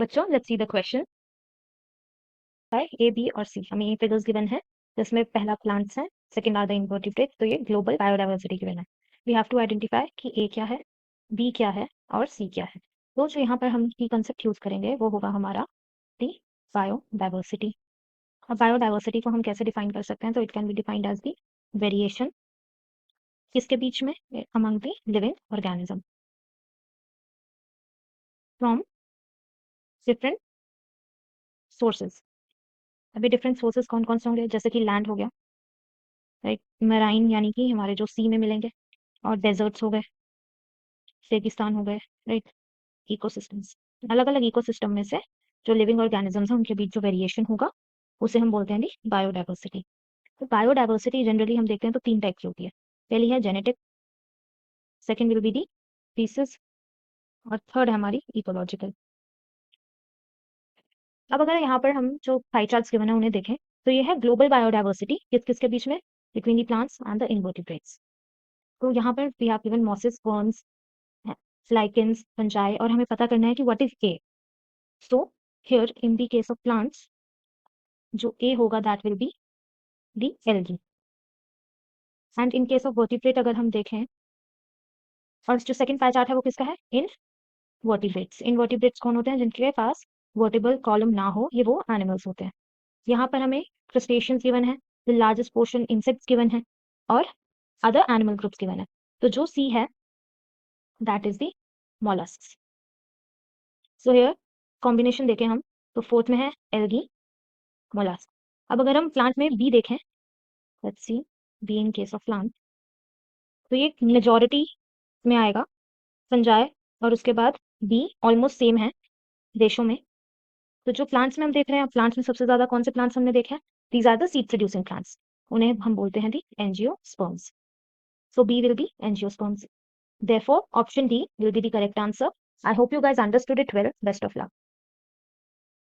बच्चों let's see the question है A B और सी। हमें ये फिगर्स गिवन है जिसमें पहला प्लांट्स है, सेकंड आर द इनवर्टिब्रेट्स। तो ये ग्लोबल बायोडाइवर्सिटी गिवन है। वी हैव टू आइडेंटिफाई कि ए क्या है, बी क्या है और सी क्या है। तो जो यहाँ पर हम की कंसेप्ट यूज करेंगे वो होगा हमारा दी बायोडाइवर्सिटी। अब बायोडाइवर्सिटी को हम कैसे डिफाइन कर सकते हैं? तो it can be defined as the variation किसके बीच में, among the living organism from different sources. अभी डिफरेंट सोर्सेज कौन कौन से होंगे? जैसे कि लैंड हो गया, राइट, मेराइन यानी कि हमारे जो सी में मिलेंगे, और डेजर्ट्स हो गए, रेगिस्तान हो गए, राइट, इकोसिस्टम्स। अलग अलग इकोसिस्टम में से जो लिविंग ऑर्गेनिजम्स हैं उनके बीच जो वेरिएशन होगा उसे हम बोलते हैं दी बायोडाइवर्सिटी। तो बायोडाइवर्सिटी जनरली हम देखते हैं तो 3 टाइप की होती है। पहली है genetic, second will be the species, और थर्ड है हमारी इकोलॉजिकल। अब अगर यहाँ पर हम जो पाई चार्ट्स गिवन है उन्हें देखें तो ये है ग्लोबल बायोडाइवर्सिटी किस किस के बीच में, between the plants and the invertebrates. तो यहाँ पर we have given mosses, ferns, lichens, fungi, और हमें पता करना है कि what is A. So here in the case of plants जो A होगा that will be the algae, and in case of vertebrate अगर हम देखें, और जो सेकंड पाई चार्ट है वो किसका है, इनवर्टिब्रेट्स। इनवर्टिब्रेट्स कौन होते हैं? जिनके पास वर्टिबल कॉलम ना हो, ये वो एनिमल्स होते हैं। यहाँ पर हमें क्रस्टेशियंस गिवन है, the largest portion insects given है, और अदर एनिमल ग्रुप्स गिवन है। तो जो सी है that is the molluscs. So here combination देखें हम तो फोर्थ में है एल्गी, मोलस्क। अब अगर हम प्लांट में बी देखें, let's see B in case of plant, तो ये मेजॉरिटी में आएगा फंजाई, और उसके बाद बी ऑलमोस्ट सेम है देशों में। तो जो प्लांट्स में हम देख रहे हैं, प्लांट्स में सबसे ज्यादा कौन से प्लांट्स हमने देखे हैं? These are the seed producing plants, उन्हें हम बोलते हैं the angiosperms. So B will be angiosperms. Therefore, option D will be the correct answer. I hope you guys understood it well. Best of luck.